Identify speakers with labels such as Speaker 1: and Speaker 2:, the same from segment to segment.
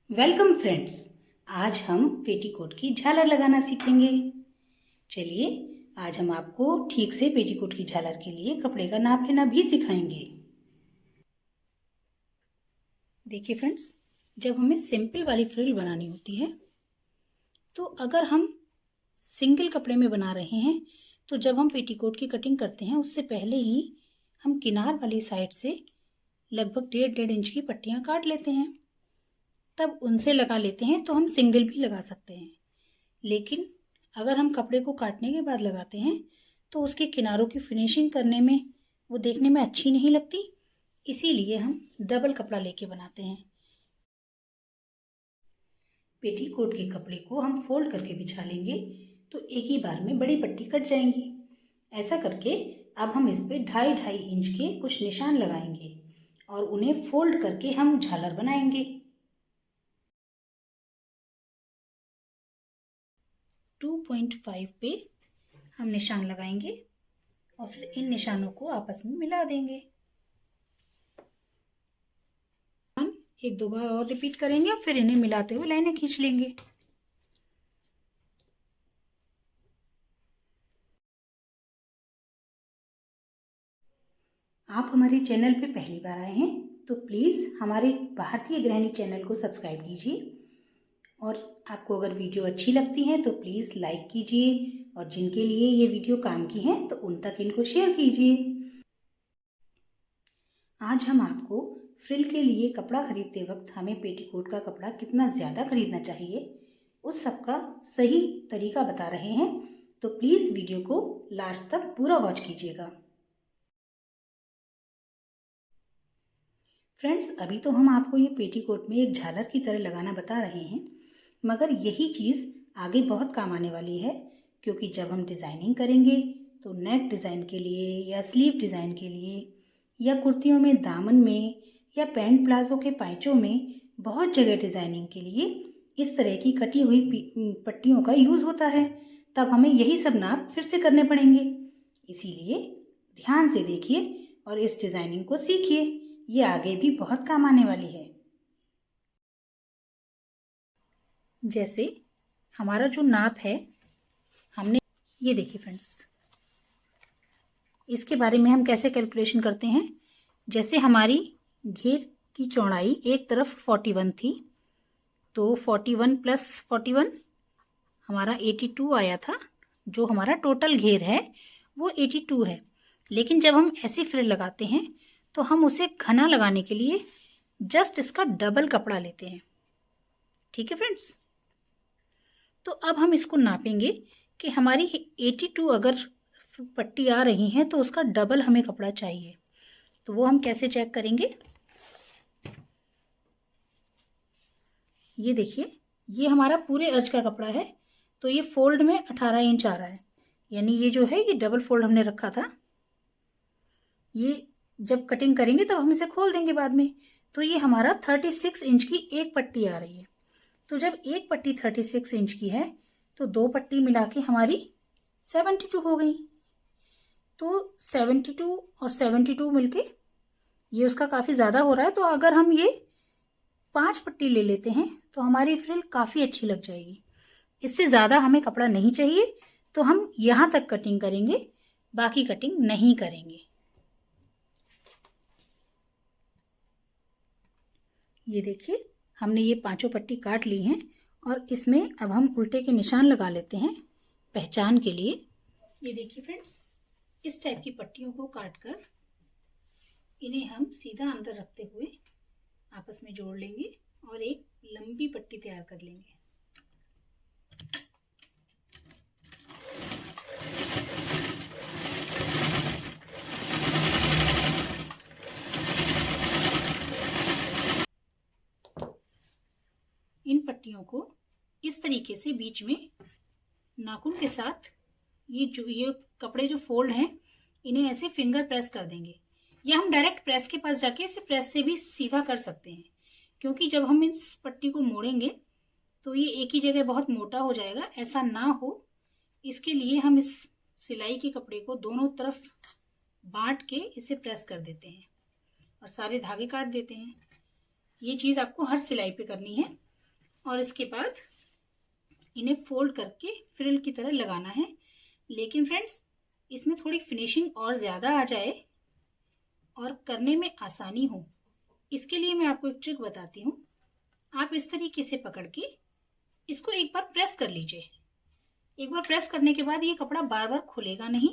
Speaker 1: Welcome friends. आज हम petticoat की झालर लगाना सीखेंगे। चलिए आज हम आपको ठीक से पेटीकोट की झालर के लिए कपड़े का नाप लेना भी सिखाएंगे। देखिए फ्रेंड्स, जब हमें सिंपल वाली फ्रिल बनानी होती है तो अगर हम सिंगल कपड़े में बना रहे हैं तो जब हम पेटीकोट की कटिंग करते हैं उससे पहले ही हम किनार वाली साइड से लगभग 1.5 इंच की पट्टियां काट लेते हैं, तब उनसे लगा लेते हैं तो हम सिंगल भी लगा सकते हैं। लेकिन अगर हम कपड़े को काटने के बाद लगाते हैं तो उसके किनारों की फिनिशिंग करने में वो देखने में अच्छी नहीं लगती, इसीलिए हम डबल कपड़ा लेके बनाते हैं। पेटीकोट के कपड़े को हम फोल्ड करके बिछा लेंगे तो एक ही बार में बड़ी पट्टी कट जाएंगी। ऐसा करके अब हम इस पे 2.5 इंच के कुछ निशान लगाएंगे और उन्हें फोल्ड करके हम झालर बनाएंगे। 2.5 पे हम निशान लगाएंगे और फिर इन निशानों को आपस में मिला देंगे। एक दो बार और रिपीट करेंगे और फिर इन्हें मिलाते हुए लाइनें खींच लेंगे। आप हमारे चैनल पे पहली बार आए हैं तो प्लीज़ हमारे भारतीय गृहिणी चैनल को सब्सक्राइब कीजिए और आपको अगर वीडियो अच्छी लगती है तो प्लीज़ लाइक कीजिए और जिनके लिए ये वीडियो काम की है तो उन तक इनको शेयर कीजिए। आज हम आपको फ्रिल के लिए कपड़ा खरीदते वक्त हमें पेटीकोट का कपड़ा कितना ज़्यादा खरीदना चाहिए उस सब का सही तरीका बता रहे हैं, तो प्लीज़ वीडियो को लास्ट तक पूरा वॉच कीजिएगा। फ्रेंड्स, अभी तो हम आपको ये पेटीकोट में एक झालर की तरह लगाना बता रहे हैं, मगर यही चीज़ आगे बहुत काम आने वाली है, क्योंकि जब हम डिज़ाइनिंग करेंगे तो नेक डिज़ाइन के लिए या स्लीव डिज़ाइन के लिए या कुर्तियों में दामन में या पैंट प्लाजो के पाइचों में बहुत जगह डिज़ाइनिंग के लिए इस तरह की कटी हुई पट्टियों का यूज़ होता है। तब हमें यही सब नाप फिर से करने पड़ेंगे, इसीलिए ध्यान से देखिए और इस डिज़ाइनिंग को सीखिए, ये आगे भी बहुत काम आने वाली है। जैसे हमारा जो नाप है, हमने ये देखिए फ्रेंड्स, इसके बारे में हम कैसे कैलकुलेशन करते हैं। जैसे हमारी घेर की चौड़ाई एक तरफ 41 थी, तो 41 प्लस 41 हमारा 82 आया था। जो हमारा टोटल घेर है वो 82 है। लेकिन जब हम ऐसी फ्रिल लगाते हैं तो हम उसे घना लगाने के लिए जस्ट इसका डबल कपड़ा लेते हैं। ठीक है फ्रेंड्स, तो अब हम इसको नापेंगे कि हमारी 82 अगर पट्टी आ रही है तो उसका डबल हमें कपड़ा चाहिए। तो वो हम कैसे चेक करेंगे, ये देखिए, ये हमारा पूरे अर्ज का कपड़ा है, तो ये फोल्ड में 18 इंच आ रहा है, यानी ये जो है ये डबल फोल्ड हमने रखा था। ये जब कटिंग करेंगे तब हम इसे खोल देंगे बाद में। तो ये हमारा 36 इंच की एक पट्टी आ रही है। तो जब एक पट्टी 36 इंच की है तो दो पट्टी मिला के हमारी 72 हो गई। तो 72 और 72 मिलके ये उसका काफ़ी ज़्यादा हो रहा है। तो अगर हम ये 5 पट्टी ले लेते हैं तो हमारी फ्रिल काफ़ी अच्छी लग जाएगी। इससे ज़्यादा हमें कपड़ा नहीं चाहिए, तो हम यहाँ तक कटिंग करेंगे, बाकी कटिंग नहीं करेंगे। ये देखिए, हमने ये पांचों पट्टी काट ली हैं और इसमें अब हम उल्टे के निशान लगा लेते हैं पहचान के लिए। ये देखिए फ्रेंड्स, इस टाइप की पट्टियों को काटकर इन्हें हम सीधा अंदर रखते हुए आपस में जोड़ लेंगे और एक लंबी पट्टी तैयार कर लेंगे। इन पट्टियों को इस तरीके से बीच में नाखून के साथ ये कपड़े जो फोल्ड हैं इन्हें ऐसे फिंगर प्रेस कर देंगे, या हम डायरेक्ट प्रेस के पास जाके इसे प्रेस से भी सीधा कर सकते हैं, क्योंकि जब हम इस पट्टी को मोड़ेंगे तो ये एक ही जगह बहुत मोटा हो जाएगा। ऐसा ना हो इसके लिए हम इस सिलाई के कपड़े को दोनों तरफ बांट के इसे प्रेस कर देते हैं और सारे धागे काट देते हैं। ये चीज़ आपको हर सिलाई पे करनी है, और इसके बाद इन्हें फोल्ड करके फ्रिल की तरह लगाना है। लेकिन फ्रेंड्स, इसमें थोड़ी फिनिशिंग और ज़्यादा आ जाए और करने में आसानी हो, इसके लिए मैं आपको एक ट्रिक बताती हूँ। आप इस तरीके से पकड़ के इसको एक बार प्रेस कर लीजिए। एक बार प्रेस करने के बाद ये कपड़ा बार बार खुलेगा नहीं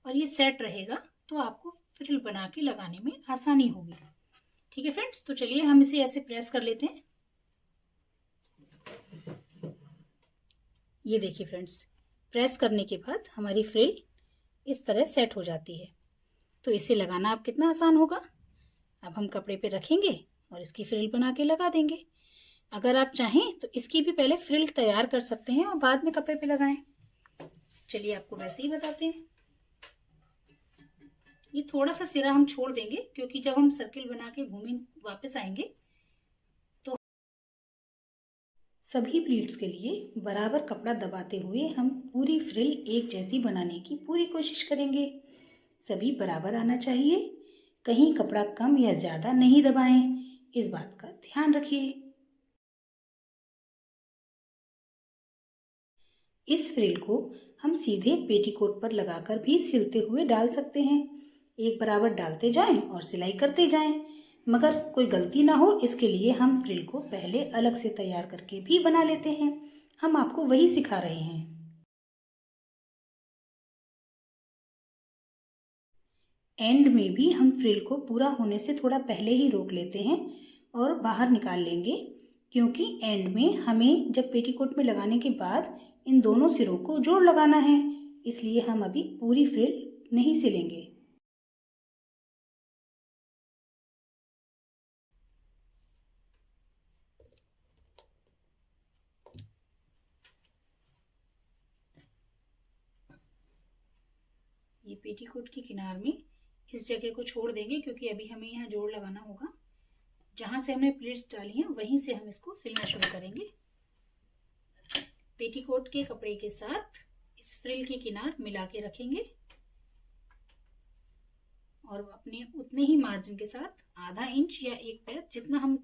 Speaker 1: और ये सेट रहेगा, तो आपको फ्रिल बना के लगाने में आसानी होगी। ठीक है फ्रेंड्स, तो चलिए हम इसे ऐसे प्रेस कर लेते हैं। ये देखिए फ्रेंड्स, प्रेस करने के बाद हमारी फ्रिल इस तरह सेट हो जाती है। तो इसे लगाना अब कितना आसान होगा। अब हम कपड़े पे रखेंगे और इसकी फ्रिल बना के लगा देंगे। अगर आप चाहें तो इसकी भी पहले फ्रिल तैयार कर सकते हैं और बाद में कपड़े पे लगाएं। चलिए आपको वैसे ही बताते हैं। ये थोड़ा सा सिरा हम छोड़ देंगे, क्योंकि जब हम सर्किल बना के घूमें वापस आएंगे तो सभी प्लीट्स के लिए बराबर कपड़ा दबाते हुए हम पूरी फ्रिल एक जैसी बनाने की पूरी कोशिश करेंगे। सभी बराबर आना चाहिए, कहीं कपड़ा कम या ज़्यादा नहीं दबाएं, इस बात का ध्यान रखिए। इस फ्रिल को हम सीधे पेटीकोट पर लगाकर भी सिलते हुए डाल सकते हैं। एक बराबर डालते जाएं और सिलाई करते जाएं, मगर कोई गलती ना हो इसके लिए हम फ्रिल को पहले अलग से तैयार करके भी बना लेते हैं। हम आपको वही सिखा रहे हैं। एंड में भी हम फ्रिल को पूरा होने से थोड़ा पहले ही रोक लेते हैं और बाहर निकाल लेंगे, क्योंकि एंड में हमें जब पेटीकोट में लगाने के बाद इन दोनों सिरों को जोड़ लगाना है, इसलिए हम अभी पूरी फ्रिल नहीं सिलेंगे। ये पेटीकोट की किनार में इस जगह को छोड़ देंगे, क्योंकि अभी हमें यहाँ जोड़ लगाना होगा। जहाँ से हमने प्लीट्स डाली हैं वहीं से हम इसको सिलना शुरू करेंगे। पेटीकोट के कपड़े के साथ इस फ्रिल की किनार मिला के रखेंगे और अपने उतने ही मार्जिन के साथ आधा इंच या एक पैर जितना हम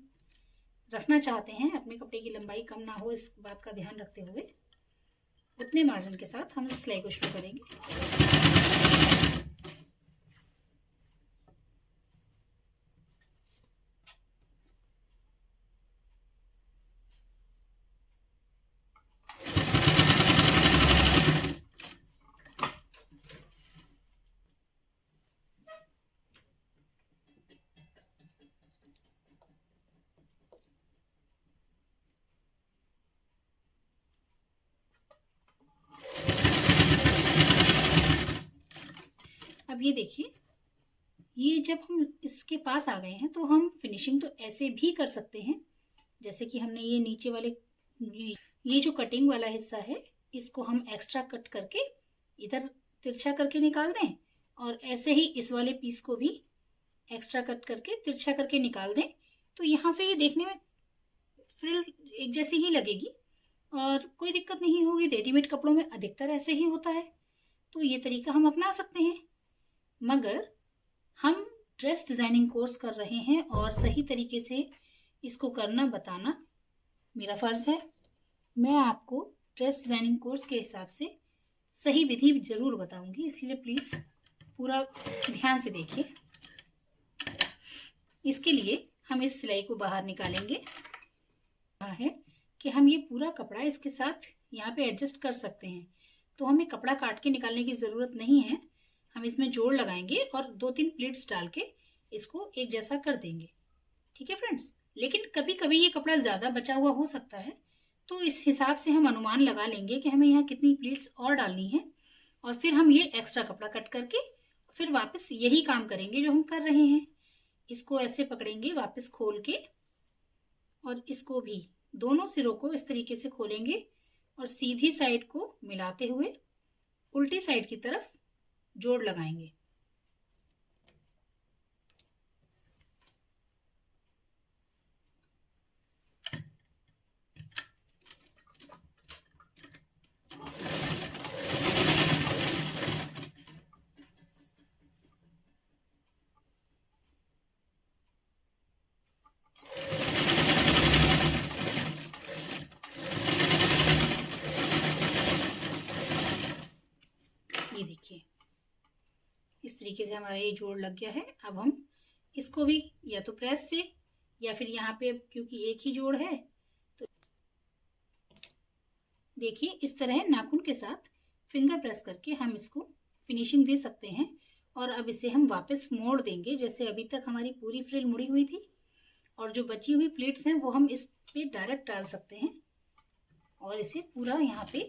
Speaker 1: रखना चाहते हैं, अपने कपड़े की लंबाई कम ना हो इस बात का ध्यान रखते हुए, उतने मार्जिन के साथ हम सिलाई को शुरू करेंगे। अब ये देखिए, ये जब हम इसके पास आ गए हैं तो हम फिनिशिंग तो ऐसे भी कर सकते हैं, जैसे कि हमने ये नीचे वाले ये जो कटिंग वाला हिस्सा है इसको हम एक्स्ट्रा कट करके इधर तिरछा करके निकाल दें, और ऐसे ही इस वाले पीस को भी एक्स्ट्रा कट करके तिरछा करके निकाल दें। तो यहाँ से ये देखने में फ्रिल एक जैसी ही लगेगी और कोई दिक्कत नहीं होगी। रेडीमेड कपड़ों में अधिकतर ऐसे ही होता है, तो ये तरीका हम अपना सकते हैं। मगर हम ड्रेस डिजाइनिंग कोर्स कर रहे हैं और सही तरीके से इसको करना बताना मेरा फर्ज है। मैं आपको ड्रेस डिजाइनिंग कोर्स के हिसाब से सही विधि जरूर बताऊंगी, इसलिए प्लीज पूरा ध्यान से देखिए। इसके लिए हम इस सिलाई को बाहर निकालेंगे। है कि हम ये पूरा कपड़ा इसके साथ यहाँ पे एडजस्ट कर सकते हैं, तो हमें कपड़ा काट के निकालने की जरूरत नहीं है। हम इसमें जोड़ लगाएंगे और 2-3 प्लीट्स डाल के इसको एक जैसा कर देंगे। ठीक है फ्रेंड्स, लेकिन कभी कभी ये कपड़ा ज्यादा बचा हुआ हो सकता है, तो इस हिसाब से हम अनुमान लगा लेंगे कि हमें यहाँ कितनी प्लीट्स और डालनी है, और फिर हम ये एक्स्ट्रा कपड़ा कट करके फिर वापस यही काम करेंगे जो हम कर रहे हैं। इसको ऐसे पकड़ेंगे वापस खोल के, और इसको भी दोनों सिरों को इस तरीके से खोलेंगे और सीधी साइड को मिलाते हुए उल्टी साइड की तरफ जोड़ लगाएंगे। तरीके से हमारा ये जोड़ लग गया है। अब हम इसको भी या तो प्रेस से या फिर यहाँ पे, क्योंकि एक ही जोड़ है तो देखिए इस तरह नाखून के साथ फिंगर प्रेस करके हम इसको फिनिशिंग दे सकते हैं। और अब इसे हम वापस मोड़ देंगे, जैसे अभी तक हमारी पूरी फ्रिल मुड़ी हुई थी और जो बची हुई प्लेट्स हैं वो हम इस पे डायरेक्ट डाल सकते हैं और इसे पूरा यहाँ पे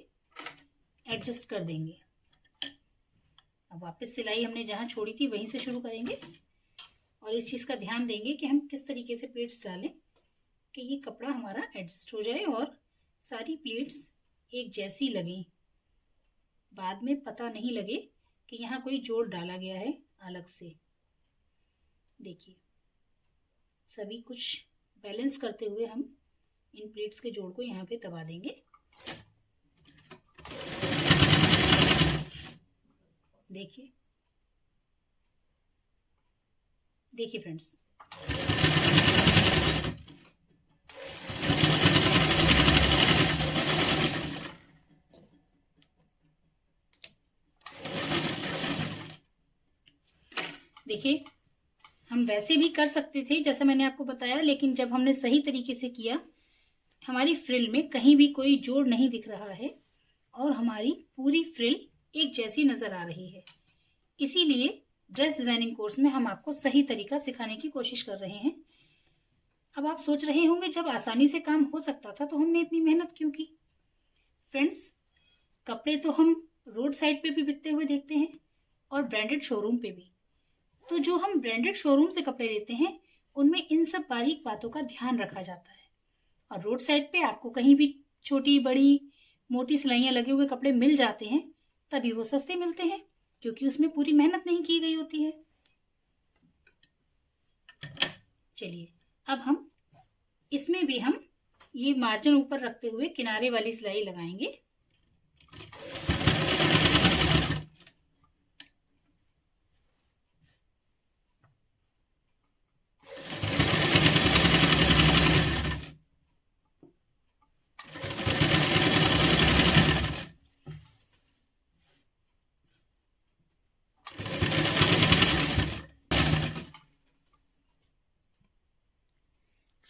Speaker 1: एडजस्ट कर देंगे। अब वापस सिलाई हमने जहाँ छोड़ी थी वहीं से शुरू करेंगे और इस चीज़ का ध्यान देंगे कि हम किस तरीके से प्लेट्स डालें कि ये कपड़ा हमारा एडजस्ट हो जाए और सारी प्लेट्स एक जैसी लगें, बाद में पता नहीं लगे कि यहाँ कोई जोड़ डाला गया है अलग से। देखिए सभी कुछ बैलेंस करते हुए हम इन प्लेट्स के जोड़ को यहाँ पे दबा देंगे। देखिए देखिए फ्रेंड्स, देखिए हम वैसे भी कर सकते थे जैसा मैंने आपको बताया, लेकिन जब हमने सही तरीके से किया हमारी फ्रिल में कहीं भी कोई जोड़ नहीं दिख रहा है और हमारी पूरी फ्रिल एक जैसी नजर आ रही है। इसीलिए ड्रेस डिजाइनिंग कोर्स में हम आपको सही तरीका सिखाने की कोशिश कर रहे हैं। अब आप सोच रहे होंगे जब आसानी से काम हो सकता था तो हमने इतनी मेहनत क्यों की। फ्रेंड्स, कपड़े तो हम रोड साइड पे भी बिकते हुए देखते हैं और ब्रांडेड शोरूम पे भी। तो जो हम ब्रांडेड शोरूम से कपड़े लेते हैं उनमें इन सब बारीक बातों का ध्यान रखा जाता है और रोड साइड पे आपको कहीं भी छोटी बड़ी मोटी सिलाइयां लगे हुए कपड़े मिल जाते हैं, तभी वो सस्ते मिलते हैं क्योंकि उसमें पूरी मेहनत नहीं की गई होती है। चलिए अब हम इसमें भी हम ये मार्जिन ऊपर रखते हुए किनारे वाली सिलाई लगाएंगे।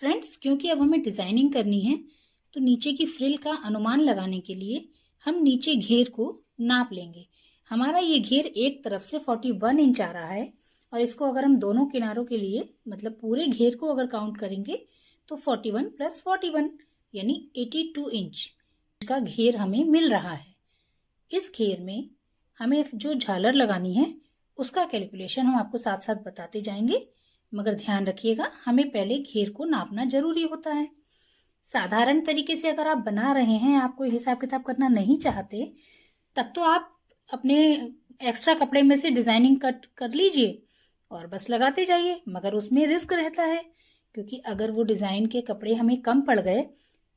Speaker 1: फ्रेंड्स, क्योंकि अब हमें डिजाइनिंग करनी है तो नीचे की फ्रिल का अनुमान लगाने के लिए हम नीचे घेर को नाप लेंगे। हमारा ये घेर एक तरफ से 41 इंच आ रहा है और इसको अगर हम दोनों किनारों के लिए मतलब पूरे घेर को अगर काउंट करेंगे तो 41 + 41 यानी 82 इंच का घेर हमें मिल रहा है। इस घेर में हमें जो झालर लगानी है उसका कैलकुलेशन हम आपको साथ साथ बताते जाएंगे, मगर ध्यान रखिएगा हमें पहले घेर को नापना जरूरी होता है। साधारण तरीके से अगर आप बना रहे हैं, आप कोई हिसाब किताब करना नहीं चाहते, तब तो आप अपने एक्स्ट्रा कपड़े में से डिजाइनिंग कट कर लीजिए और बस लगाते जाइए, मगर उसमें रिस्क रहता है क्योंकि अगर वो डिजाइन के कपड़े हमें कम पड़ गए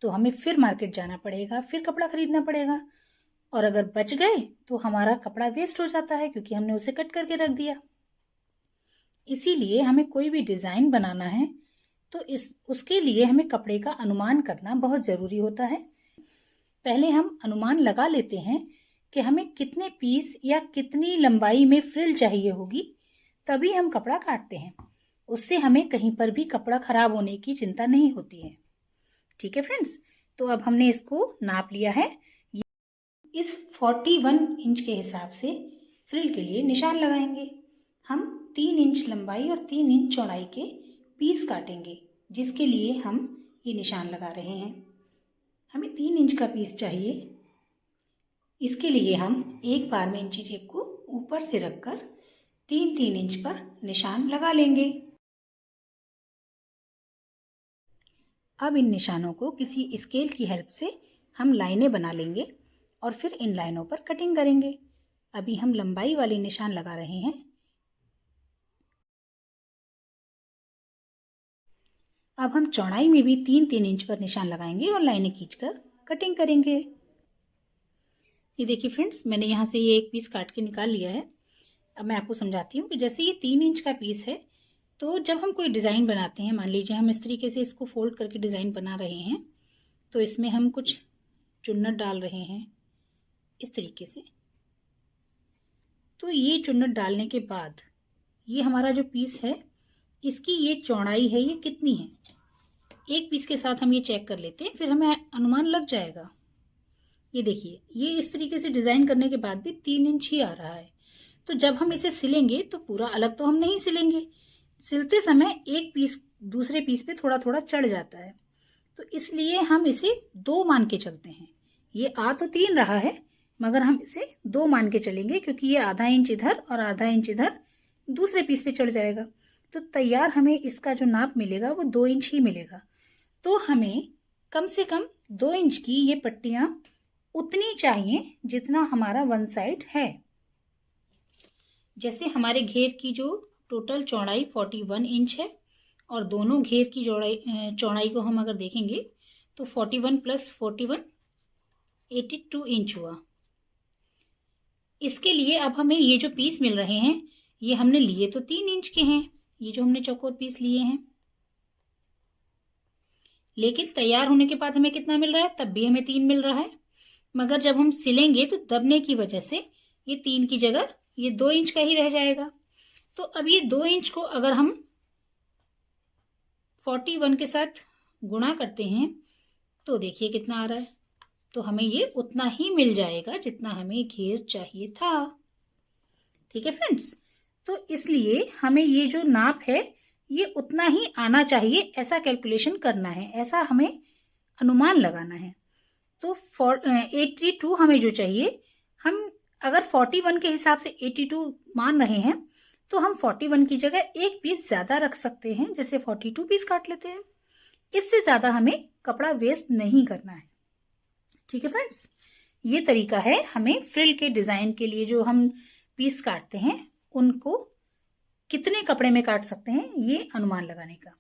Speaker 1: तो हमें फिर मार्केट जाना पड़ेगा, फिर कपड़ा खरीदना पड़ेगा और अगर बच गए तो हमारा कपड़ा वेस्ट हो जाता है क्योंकि हमने उसे कट करके रख दिया। इसीलिए हमें कोई भी डिजाइन बनाना है तो उसके लिए हमें कपड़े का अनुमान करना बहुत जरूरी होता है। पहले हम अनुमान लगा लेते हैं कि हमें कितने पीस या कितनी लंबाई में फ्रिल चाहिए होगी, तभी हम कपड़ा काटते हैं। उससे हमें कहीं पर भी कपड़ा खराब होने की चिंता नहीं होती है। ठीक है फ्रेंड्स, तो अब हमने इसको नाप लिया है। इस 41 इंच के हिसाब से फ्रिल के लिए निशान लगाएंगे। हम 3 इंच लंबाई और 3 इंच चौड़ाई के पीस काटेंगे, जिसके लिए हम ये निशान लगा रहे हैं। हमें 3 इंच का पीस चाहिए। इसके लिए हम एक बार में इंची टेप को ऊपर से रखकर 3-3 इंच पर निशान लगा लेंगे। अब इन निशानों को किसी स्केल की हेल्प से हम लाइनें बना लेंगे और फिर इन लाइनों पर कटिंग करेंगे। अभी हम लंबाई वाले निशान लगा रहे हैं। अब हम चौड़ाई में भी 3-3 इंच पर निशान लगाएंगे और लाइनें खींचकर कटिंग करेंगे। ये देखिए फ्रेंड्स, मैंने यहाँ से ये एक पीस काट के निकाल लिया है। अब मैं आपको समझाती हूँ कि जैसे ये 3 इंच का पीस है, तो जब हम कोई डिज़ाइन बनाते हैं, मान लीजिए हम इस तरीके से इसको फोल्ड करके डिज़ाइन बना रहे हैं, तो इसमें हम कुछ चुन्नट डाल रहे हैं इस तरीके से। तो ये चुन्नट डालने के बाद ये हमारा जो पीस है इसकी ये चौड़ाई है ये कितनी है, एक पीस के साथ हम ये चेक कर लेते हैं, फिर हमें अनुमान लग जाएगा। ये देखिए, ये इस तरीके से डिज़ाइन करने के बाद भी 3 इंच ही आ रहा है। तो जब हम इसे सिलेंगे तो पूरा अलग तो हम नहीं सिलेंगे, सिलते समय एक पीस दूसरे पीस पे थोड़ा थोड़ा चढ़ जाता है, तो इसलिए हम इसे 2 मान के चलते हैं। ये आ तो 3 रहा है मगर हम इसे 2 मान के चलेंगे, क्योंकि ये आधा इंच इधर और आधा इंच इधर दूसरे पीस पे चढ़ जाएगा। तो तैयार हमें इसका जो नाप मिलेगा वो 2 इंच ही मिलेगा। तो हमें कम से कम 2 इंच की ये पट्टियां उतनी चाहिए जितना हमारा वन साइड है। जैसे हमारे घेर की जो टोटल चौड़ाई 41 इंच है और दोनों घेर की चौड़ाई को हम अगर देखेंगे तो 41 प्लस 41 82 इंच हुआ। इसके लिए अब हमें ये जो पीस मिल रहे हैं ये हमने लिए तो 3 इंच के हैं, ये जो हमने चौकोर पीस लिए हैं, लेकिन तैयार होने के बाद हमें कितना मिल रहा है, तब भी हमें 3 मिल रहा है, मगर जब हम सिलेंगे तो दबने की वजह से ये 3 की जगह ये 2 इंच का ही रह जाएगा। तो अब ये 2 इंच को अगर हम 41 के साथ गुणा करते हैं तो देखिए कितना आ रहा है, तो हमें ये उतना ही मिल जाएगा जितना हमें घेर चाहिए था। ठीक है फ्रेंड्स, तो इसलिए हमें ये जो नाप है ये उतना ही आना चाहिए, ऐसा कैलकुलेशन करना है, ऐसा हमें अनुमान लगाना है। तो 82 हमें जो चाहिए, हम अगर 41 के हिसाब से 82 मान रहे हैं तो हम 41 की जगह एक पीस ज़्यादा रख सकते हैं, जैसे 42 पीस काट लेते हैं। इससे ज़्यादा हमें कपड़ा वेस्ट नहीं करना है। ठीक है फ्रेंड्स, ये तरीका है हमें फ्रिल के डिज़ाइन के लिए जो हम पीस काटते हैं उनको कितने कपड़े में काट सकते हैं ये अनुमान लगाने का।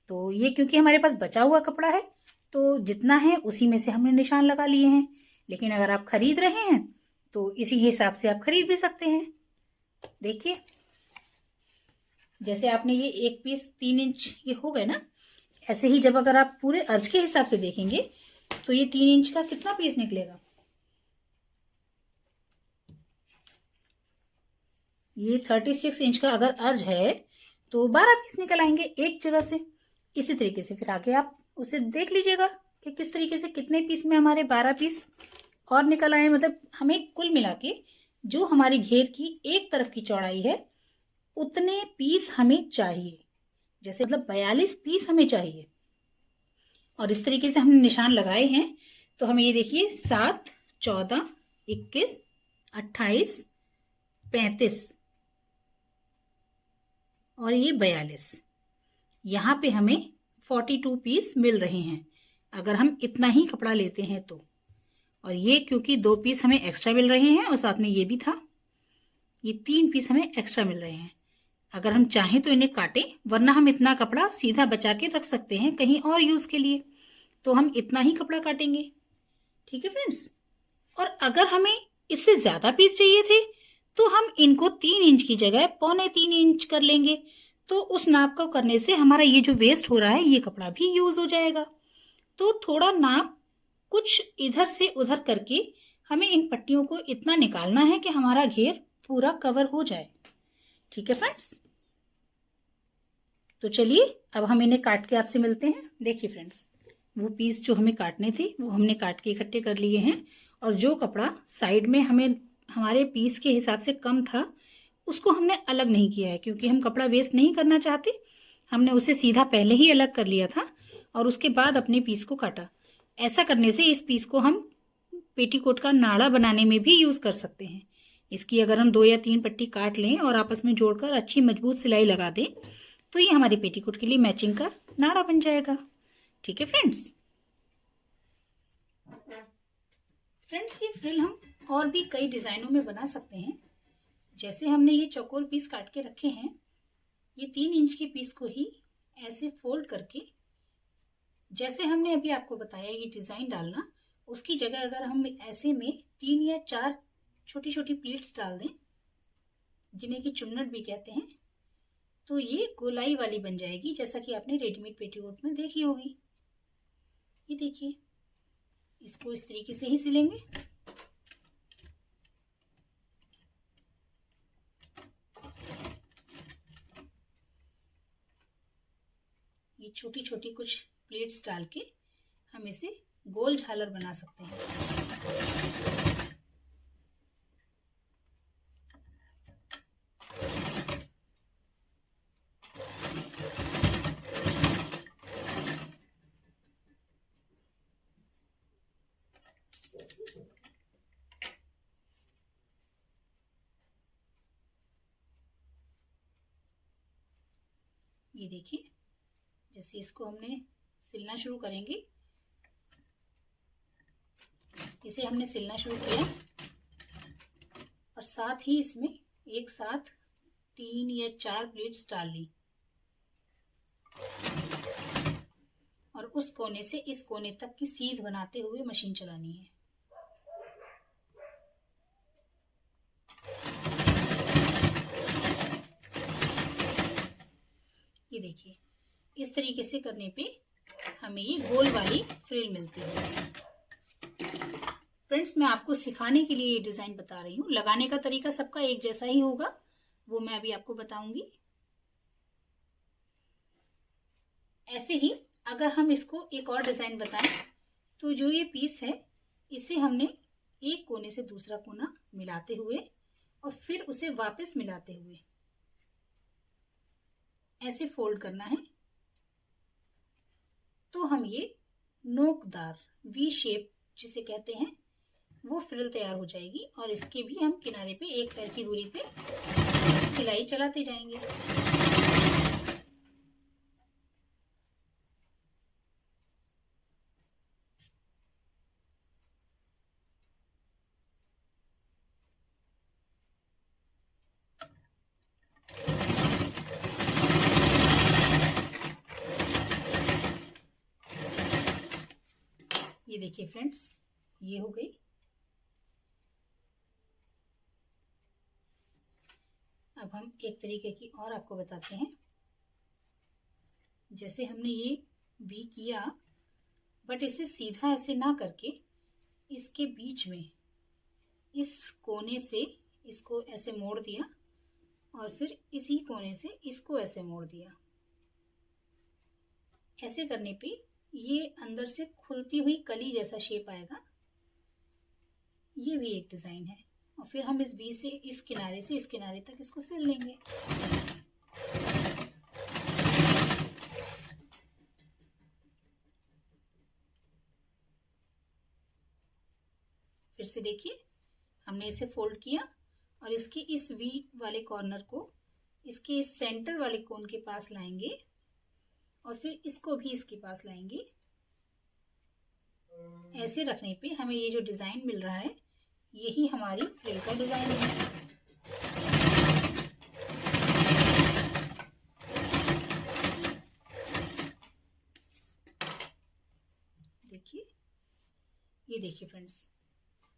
Speaker 1: तो ये क्योंकि हमारे पास बचा हुआ कपड़ा है तो जितना है उसी में से हमने निशान लगा लिए हैं, लेकिन अगर आप खरीद रहे हैं तो इसी हिसाब से आप खरीद भी सकते हैं। देखिए, जैसे आपने ये एक पीस 3 इंच ये हो गए ना, ऐसे ही जब अगर आप पूरे अर्ज के हिसाब से देखेंगे तो ये 3 इंच का कितना पीस निकलेगा, ये 36 इंच का अगर अर्ज है तो 12 पीस निकल आएंगे एक जगह से। इसी तरीके से फिर आगे आप उसे देख लीजिएगा कि किस तरीके से कितने पीस में हमारे 12 पीस और निकल आए। मतलब हमें कुल मिला के जो हमारी घेर की एक तरफ की चौड़ाई है उतने पीस हमें चाहिए, जैसे मतलब 42 पीस हमें चाहिए। और इस तरीके से हमने निशान लगाए हैं तो हमें ये देखिए 7, 14, 21, 28, 35 और ये 42, यहाँ पे हमें 42 पीस मिल रहे हैं अगर हम इतना ही कपड़ा लेते हैं तो। और ये क्योंकि 2 पीस हमें एक्स्ट्रा मिल रहे हैं और साथ में ये भी था, ये 3 पीस हमें एक्स्ट्रा मिल रहे हैं। अगर हम चाहें तो इन्हें काटें, वरना हम इतना कपड़ा सीधा बचा के रख सकते हैं कहीं और यूज के लिए, तो हम इतना ही कपड़ा काटेंगे। ठीक है फ्रेंड्स, और अगर हमें इससे ज्यादा पीस चाहिए थे तो हम इनको 3 इंच की जगह 3.25 इंच कर लेंगे, तो उस नाप को करने से हमारा ये जो वेस्ट हो रहा है ये कपड़ा भी यूज हो जाएगा। तो थोड़ा नाप कुछ इधर से उधर करके हमें इन पट्टियों को इतना निकालना है कि हमारा घेर पूरा कवर हो जाए। ठीक है फ्रेंड्स, तो चलिए अब हम इन्हें काट के आपसे मिलते हैं। देखिए फ्रेंड्स, वो पीस जो हमें काटने थे वो हमने काट के इकट्ठे कर लिए हैं, और जो कपड़ा साइड में हमें हमारे पीस के हिसाब से कम था उसको हमने अलग नहीं किया है, क्योंकि हम कपड़ा वेस्ट नहीं करना चाहते। हमने उसे सीधा पहले ही अलग कर लिया था और उसके बाद अपने पीस को काटा। ऐसा करने से इस पीस को हम पेटीकोट का नाड़ा बनाने में भी यूज कर सकते हैं। इसकी अगर हम 2 या 3 पट्टी काट लें और आपस में जोड़कर अच्छी मजबूत सिलाई लगा दें तो ये हमारी पेटीकोट के लिए मैचिंग का नाड़ा बन जाएगा। ठीक है फ्रेंड्स, ये फ्रिल हम और भी कई डिजाइनों में बना सकते हैं। जैसे हमने ये चौकोर पीस काट के रखे हैं, ये 3 इंच के पीस को ही ऐसे फोल्ड करके, जैसे हमने अभी आपको बताया ये डिजाइन डालना, उसकी जगह अगर हम ऐसे में 3 या 4 छोटी छोटी प्लीट्स डाल दें, जिन्हें कि चुन्नट भी कहते हैं, तो ये गोलाई वाली बन जाएगी, जैसा कि आपने रेडीमेड पेटीकोट में देखी होगी। ये देखिए, इसको इस तरीके से ही सिलेंगे। छोटी छोटी कुछ प्लेट्स डाल के हम इसे गोल झालर बना सकते हैं। ये देखिए, जैसे इसको हमने सिलना शुरू करेंगे, इसे हमने सिलना शुरू किया और साथ ही इसमें एक साथ 3 या 4 प्लेट्स डाल ली और उस कोने से इस कोने तक की सीध बनाते हुए मशीन चलानी है। ये देखिए, इस तरीके से करने पे हमें ये गोल वाली फ्रिल मिलती है। फ्रेंड्स, मैं आपको सिखाने के लिए ये डिजाइन बता रही हूँ। लगाने का तरीका सबका एक जैसा ही होगा, वो मैं अभी आपको बताऊंगी। ऐसे ही अगर हम इसको एक और डिजाइन बताएं तो जो ये पीस है इसे हमने एक कोने से दूसरा कोना मिलाते हुए और फिर उसे वापस मिलाते हुए ऐसे फोल्ड करना है, तो हम ये नोकदार वी शेप जिसे कहते हैं वो फ्रिल तैयार हो जाएगी और इसके भी हम किनारे पे एक पैर की दूरी पे सिलाई चलाते जाएंगे। ये देखिए फ्रेंड्स, ये हो गई। अब हम एक तरीके की और आपको बताते हैं। जैसे हमने ये वी किया, बट इसे सीधा ऐसे ना करके इसके बीच में इस कोने से इसको ऐसे मोड़ दिया और फिर इसी कोने से इसको ऐसे मोड़ दिया। ऐसे करने पे ये अंदर से खुलती हुई कली जैसा शेप आएगा। ये भी एक डिजाइन है और फिर हम इस बी से इस किनारे से इस किनारे तक इसको सिल लेंगे। फिर से देखिए, हमने इसे फोल्ड किया और इसके इस वी वाले कॉर्नर को इसके इस सेंटर वाले कोन के पास लाएंगे और फिर इसको भी इसके पास लाएंगे। ऐसे रखने पे हमें ये जो डिजाइन मिल रहा है यही हमारी फ्रिल का डिजाइन है। देखिए, ये देखिए फ्रेंड्स,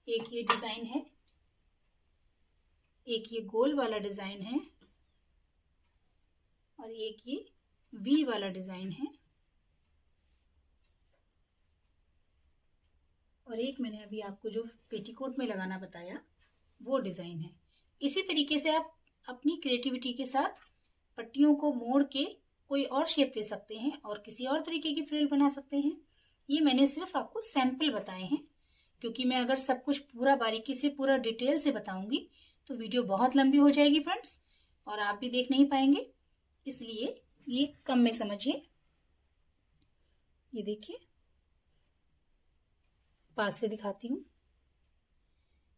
Speaker 1: एक ये डिजाइन है, एक ये गोल वाला डिजाइन है और एक ये वी वाला डिजाइन है और एक मैंने अभी आपको जो पेटीकोट में लगाना बताया वो डिजाइन है। इसी तरीके से आप अपनी क्रिएटिविटी के साथ पट्टियों को मोड़ के कोई और शेप दे सकते हैं और किसी और तरीके की फ्रिल बना सकते हैं। ये मैंने सिर्फ आपको सैंपल बताए हैं, क्योंकि मैं अगर सब कुछ पूरा बारीकी से पूरा डिटेल से बताऊंगी तो वीडियो बहुत लंबी हो जाएगी फ्रेंड्स, और आप भी देख नहीं पाएंगे, इसलिए ये कम में समझिए। ये देखिए, पास से दिखाती हूँ।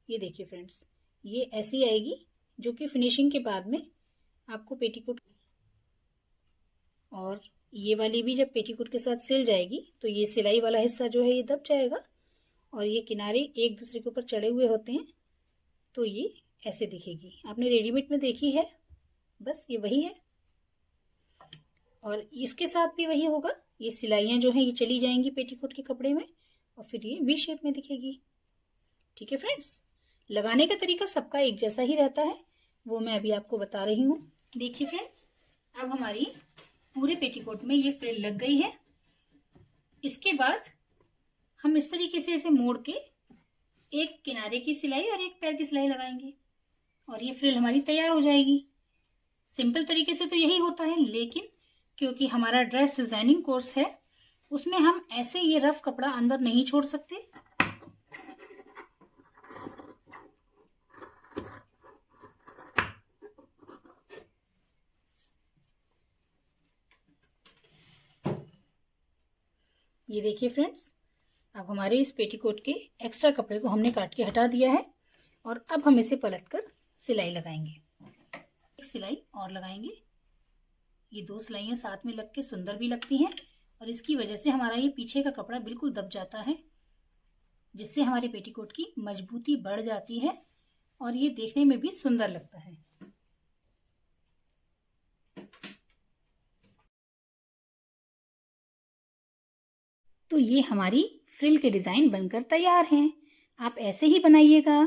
Speaker 1: ये देखिए फ्रेंड्स, ये ऐसी आएगी जो कि फिनिशिंग के बाद में आपको पेटीकोट, और ये वाली भी जब पेटीकोट के साथ सिल जाएगी तो ये सिलाई वाला हिस्सा जो है ये दब जाएगा और ये किनारे एक दूसरे के ऊपर चढ़े हुए होते हैं, तो ये ऐसे दिखेगी। आपने रेडीमेड में देखी है, बस ये वही है और इसके साथ भी वही होगा। ये सिलाइयाँ जो हैं ये चली जाएंगी पेटीकोट के कपड़े में और फिर ये वी शेप में दिखेगी। ठीक है फ्रेंड्स, लगाने का तरीका सबका एक जैसा ही रहता है, वो मैं अभी आपको बता रही हूँ। देखिए फ्रेंड्स, अब हमारी पूरे पेटीकोट में ये फ्रिल लग गई है। इसके बाद हम इस तरीके से इसे मोड़ के एक किनारे की सिलाई और एक पैर की सिलाई लगाएंगे और ये फ्रिल हमारी तैयार हो जाएगी। सिंपल तरीके से तो यही होता है, लेकिन क्योंकि हमारा ड्रेस डिजाइनिंग कोर्स है, उसमें हम ऐसे ये रफ कपड़ा अंदर नहीं छोड़ सकते। ये देखिए फ्रेंड्स, अब हमारे इस पेटीकोट के एक्स्ट्रा कपड़े को हमने काट के हटा दिया है और अब हम इसे पलटकर सिलाई लगाएंगे। एक सिलाई और लगाएंगे। ये 2 सिलाइयाँ साथ में लग के सुंदर भी लगती हैं और इसकी वजह से हमारा ये पीछे का कपड़ा बिल्कुल दब जाता है, जिससे हमारे पेटीकोट की मजबूती बढ़ जाती है और ये देखने में भी सुंदर लगता है। तो ये हमारी फ्रिल के डिज़ाइन बनकर तैयार हैं। आप ऐसे ही बनाइएगा।